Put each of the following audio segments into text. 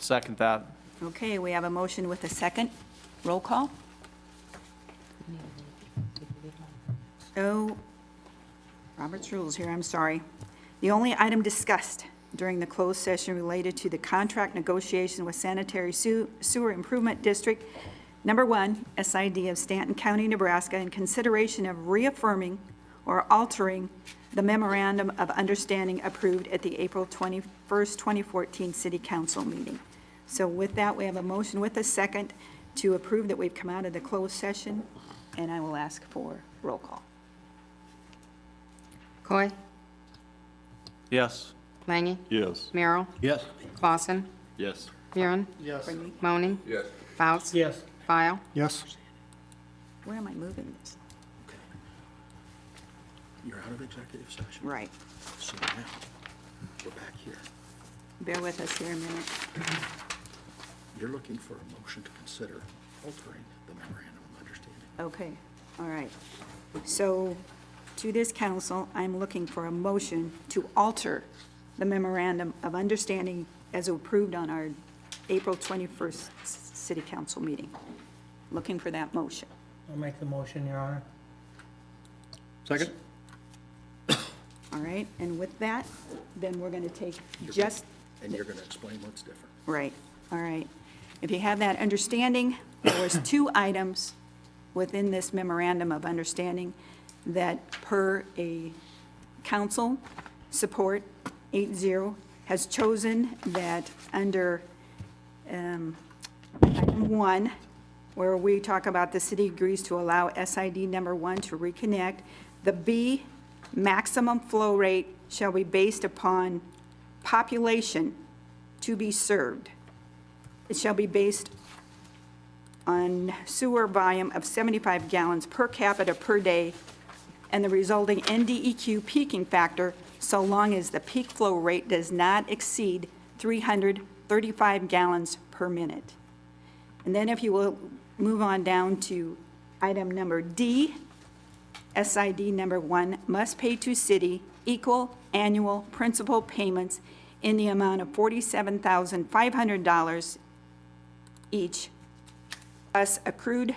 Second that. Okay, we have a motion with a second. Roll call. Oh, Robert's rules here, I'm sorry. The only item discussed during the closed session related to the contract negotiation with Sanitary Sewer Improvement District Number 1, SID of Stanton County, Nebraska, in consideration of reaffirming or altering the memorandum of understanding approved at the April 21st, 2014 City Council meeting. So with that, we have a motion with a second to approve that we've come out of the closed session, and I will ask for roll call. Coy, Yes. Langy, Yes. Merrill, Yes. Clausen, Yes. Buren, Yes. Moaning, Yes. Faust, Yes. File, Yes. Where am I moving this? You're out of executive session. Right. So now, we're back here. Bear with us here a minute. You're looking for a motion to consider altering the memorandum of understanding. Okay, all right. So to this council, I'm looking for a motion to alter the memorandum of understanding as approved on our April 21st city council meeting. Looking for that motion. I'll make the motion, Your Honor. Second? All right, and with that, then we're going to take just, And you're going to explain what's different. right, all right. If you have that understanding, there was 2 items within this memorandum of understanding that per a council support 8-0 has chosen that under item 1, where we talk about the city agrees to allow SID number 1 to reconnect, the B maximum flow rate shall be based upon population to be served. It shall be based on sewer volume of 75 gallons per capita per day and the resulting NDEQ peaking factor so long as the peak flow rate does not exceed 335 gallons per minute. And then if you will move on down to item number D, SID number 1 must pay to city equal annual principal payments in the amount of $47,500 each, plus accrued,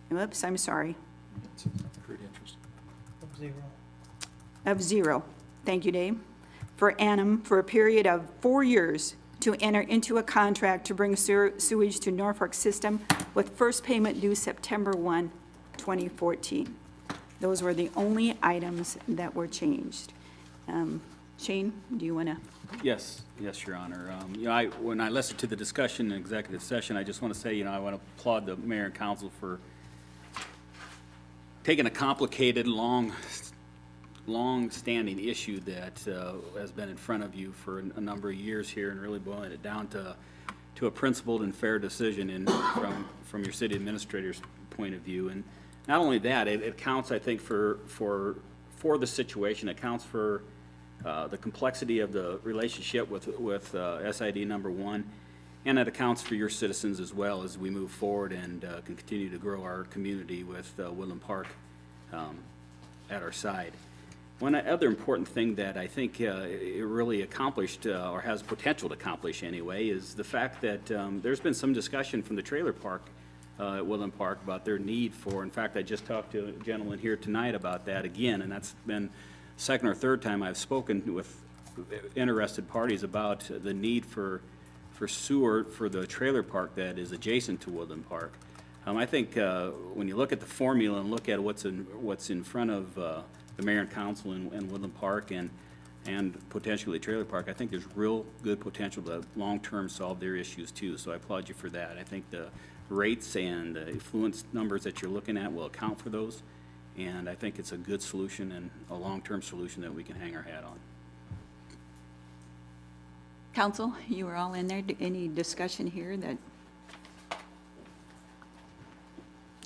whoops, I'm sorry, Accrued interest. Of 0. of 0, thank you, Dave, per annum for a period of 4 years to enter into a contract to bring sewage to Norfolk system with first payment due September 1, 2014. Those were the only items that were changed. Shane, do you want to? Yes, Your Honor. When I listened to the discussion in executive session, I just want to say, I want to applaud the mayor and council for taking a complicated, long-standing issue that has been in front of you for a number of years here and really boiling it down to a principled and fair decision from your city administrator's point of view. And not only that, it accounts, I think, for the situation. It accounts for the complexity of the relationship with SID number 1, and it accounts for your citizens as well as we move forward and can continue to grow our community with Woodland Park at our side. One other important thing that I think it really accomplished, or has potential to accomplish anyway, is the fact that there's been some discussion from the trailer park at Woodland Park about their need for, in fact, I just talked to a gentleman here tonight about that again, and that's been second or third time I've spoken with interested parties about the need for sewer for the trailer park that is adjacent to Woodland Park. I think when you look at the formula and look at what's in front of the mayor and council in Woodland Park and potentially trailer park, I think there's real good potential to long-term solve their issues too. So I applaud you for that. I think the rates and the affluence numbers that you're looking at will account for those. And I think it's a good solution and a long-term solution that we can hang our hat on. Council, you were all in there. Any discussion here that?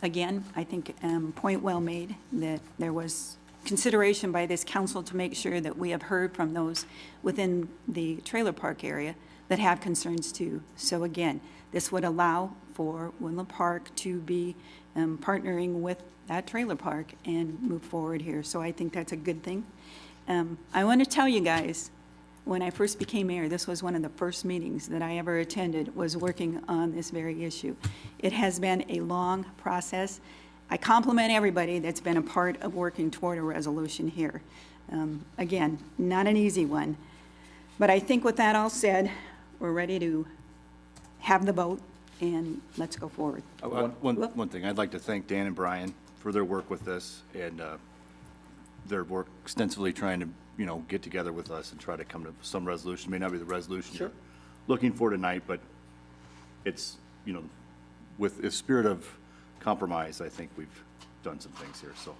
Again, I think point well made that there was consideration by this council to make sure that we have heard from those within the trailer park area that have concerns too. So again, this would allow for Woodland Park to be partnering with that trailer park and move forward here. So I think that's a good thing. I want to tell you guys, when I first became mayor, this was one of the first meetings that I ever attended, was working on this very issue. It has been a long process. I compliment everybody that's been a part of working toward a resolution here. Again, not an easy one. But I think with that all said, we're ready to have the vote, and let's go forward. One thing, I'd like to thank Dan and Brian for their work with this and their work extensively trying to, get together with us and try to come to some resolution. May not be the resolution you're looking for tonight, but it's, with a spirit of compromise, I think we've done some things here, so.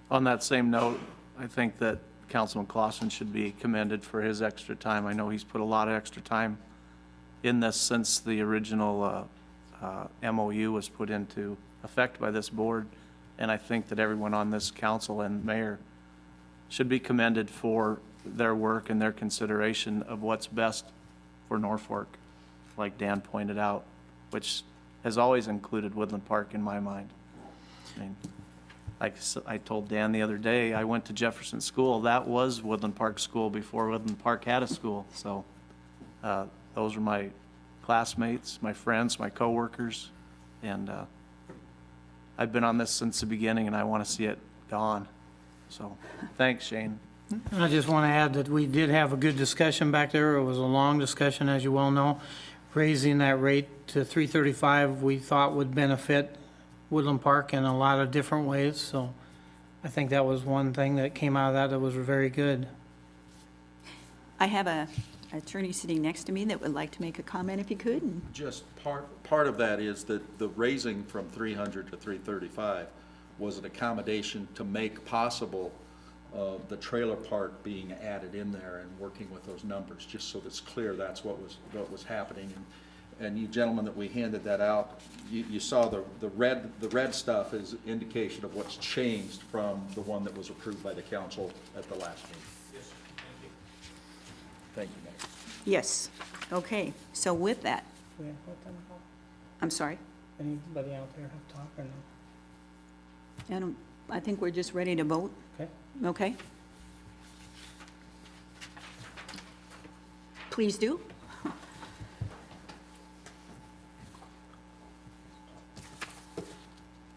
On that same note, I think that Councilman Clausen should be commended for his extra time. I know he's put a lot of extra time in this since the original MOU was put into effect by this board, and I think that everyone on this council and mayor should be commended for their work and their consideration of what's best for Norfolk, like Dan pointed out, which has always included Woodland Park in my mind. I mean, like I told Dan the other day, I went to Jefferson School. That was Woodland Park School before Woodland Park had a school. So those are my classmates, my friends, my coworkers, and I've been on this since the beginning, and I want to see it gone. So thanks, Shane. I just want to add that we did have a good discussion back there. It was a long discussion, as you well know. Raising that rate to $3.35 we thought would benefit Woodland Park in a lot of different ways. So I think that was one thing that came out of that was very good. I have an attorney sitting next to me that would like to make a comment if he could. And Just part of that is that the raising from 300 to 335 was an accommodation to make possible the trailer park being added in there and working with those numbers, just so that's clear that's what was happening. And you gentlemen that we handed that out, you saw the red stuff is indication of what's changed from the one that was approved by the council at the last meeting. Yes, thank you. Thank you, Mayor. yes, okay. So with that, We have what then, Paul? I'm sorry. Anybody out there have talk or no? I think we're just ready to vote, Okay. okay? Please do.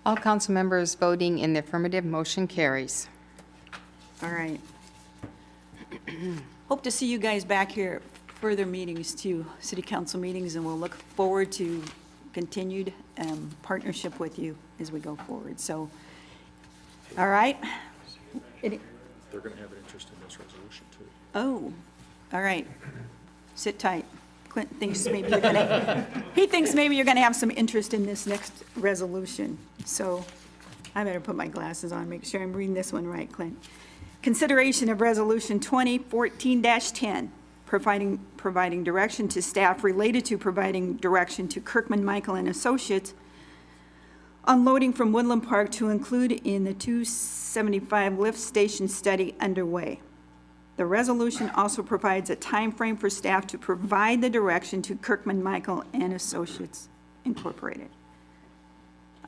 All council members voting in the affirmative, motion carries. All right. Hope to see you guys back here at further meetings too, city council meetings, and we'll look forward to continued partnership with you as we go forward. So, all right. They're going to have an interest in this resolution too. Oh, all right. Sit tight. Clint thinks maybe you're gonna, he thinks maybe you're gonna have some interest in this next resolution. So I better put my glasses on, make sure I'm reading this one right, Clint. Consideration of Resolution 2014-10, providing direction to staff related to providing direction to Kirkman Michael and Associates on loading from Woodland Park to include in the 275 lift station study underway. The resolution also provides a time frame for staff to provide the direction to Kirkman Michael and Associates Incorporated.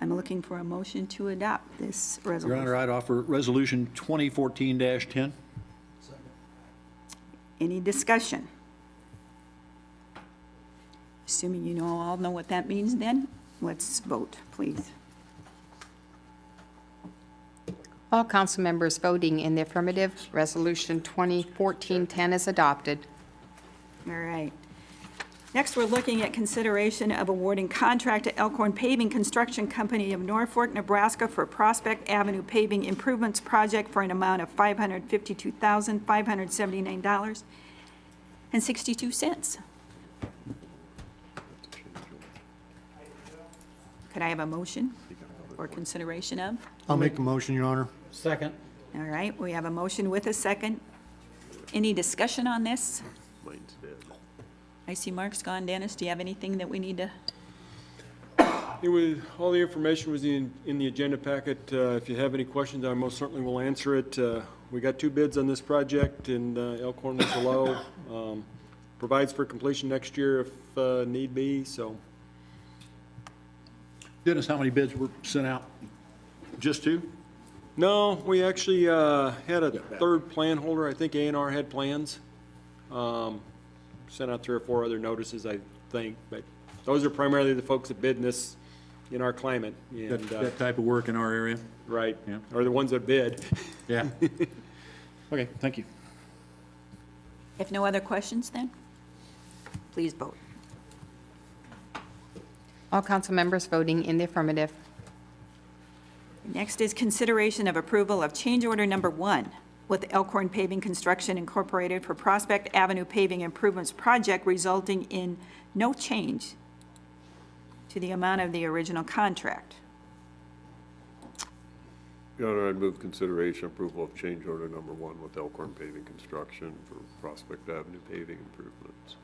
I'm looking for a motion to adopt this Your resolution. Honor, I'd offer Resolution 2014-10. Any discussion? Assuming you all know what that means then, let's vote, please. All council members voting in the affirmative, Resolution 2014-10 is adopted. All right. Next, we're looking at consideration of awarding contract to Elkhorn Paving Construction Company of Norfolk, Nebraska for Prospect Avenue Paving Improvements Project for an amount of $552,579.62. Could I have a motion or consideration of? I'll make the motion, Your Honor. Second. All right, we have a motion with a second. Any discussion on this? I see Mark's gone. Dennis, do you have anything that we need to? All the information was in the agenda packet. If you have any questions, I most certainly will answer it. We got 2 bids on this project, and Elkhorn was below. Provides for completion next year if need be, so. Dennis, how many bids were sent out? Just 2? No, we actually had a third plan holder. I think A&R had plans. Sent out 3 or 4 other notices, I think, but those are primarily the folks that bid in this, in our climate. And, That type of work in our area? right, Yeah. or the ones that bid. Yeah. Okay, thank you. If no other questions, then, please vote. All council members voting in the affirmative. Next is consideration of approval of change order number 1 with Elkhorn Paving Construction Incorporated for Prospect Avenue Paving Improvements Project, resulting in no change to the amount of the original contract. Your Honor, I'd move consideration approval of change order number 1 with Elkhorn Paving Construction for Prospect Avenue paving improvements.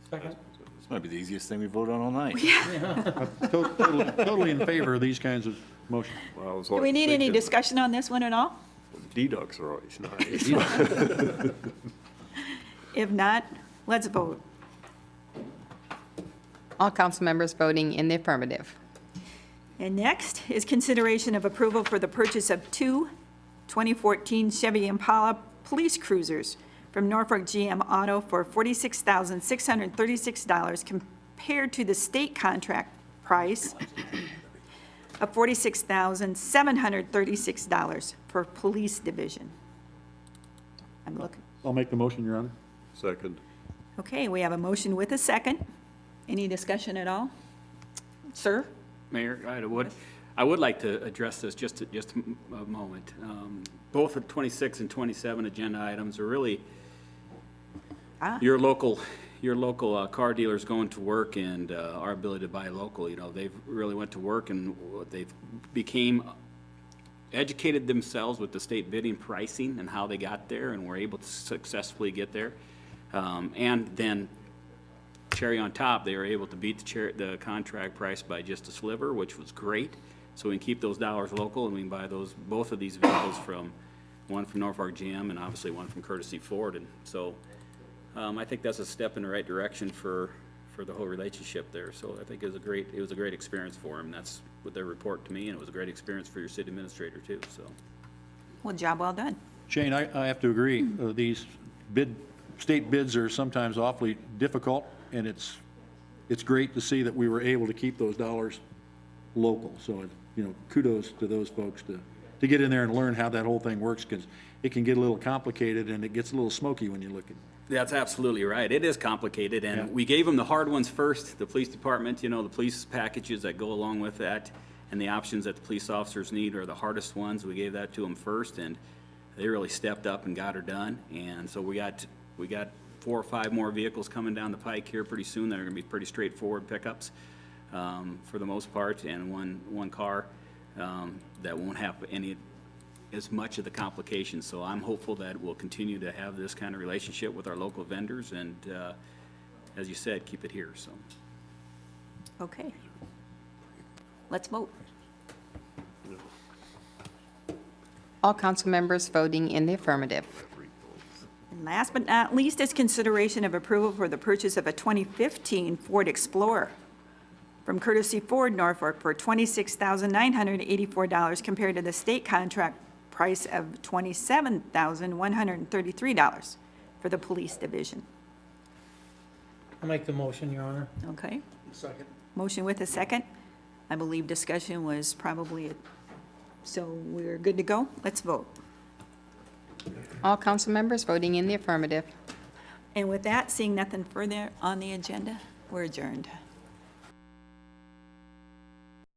Second. This might be the easiest thing we voted on all night. Totally in favor of these kinds of motions. Well, I was Do we need any thinking discussion on this one at all? Deducts are always nice. If not, let's vote. All council members voting in the affirmative. And next is consideration of approval for the purchase of 2 2014 Chevy Impala police cruisers from Norfolk GM Auto for $46,636 compared to the state contract price of $46,736 for police division. I'm looking. I'll make the motion, Your Honor. Second. Okay, we have a motion with a second. Any discussion at all? Sir? Mayor, I would like to address this just a moment. Both the 26 and 27 agenda items are really your local car dealers going to work and our ability to buy local. You know, they've really went to work and they've educated themselves with the state bidding pricing and how they got there and were able to successfully get there. And then cherry on top, they were able to beat the contract price by just a sliver, which was great. So we can keep those dollars local, and we can buy both of these vehicles one from Norfolk GM and obviously one from Courtesy Ford. And so I think that's a step in the right direction for the whole relationship there. So I think it was a great experience for them. That's what they report to me, and it was a great experience for your city administrator too. So Well, job well done. Shane, I have to agree. These state bids are sometimes awfully difficult, and it's great to see that we were able to keep those dollars local. So, kudos to those folks to get in there and learn how that whole thing works, because it can get a little complicated and it gets a little smoky when you look at it. that's absolutely right. It is complicated, and Yeah. we gave them the hard ones first, the police department, the police packages that go along with that, and the options that the police officers need are the hardest ones. We gave that to them first, and they really stepped up and got her done. And so we got 4 or 5 more vehicles coming down the pike here pretty soon that are gonna be pretty straightforward pickups, for the most part, and one car, that won't have as much of the complications. So I'm hopeful that we'll continue to have this kind of relationship with our local vendors and, as you said, keep it here, so. Okay. Let's vote. All council members voting in the affirmative. And last but not least is consideration of approval for the purchase of a 2015 Ford Explorer from Courtesy Ford Norfolk for $26,984 compared to the state contract price of $27,133 for the police division. I'll make the motion, Your Honor. Okay? Second. Motion with a second. I believe discussion was probably, so we're good to go? Let's vote. All council members voting in the affirmative. And with that, seeing nothing further on the agenda, we're adjourned.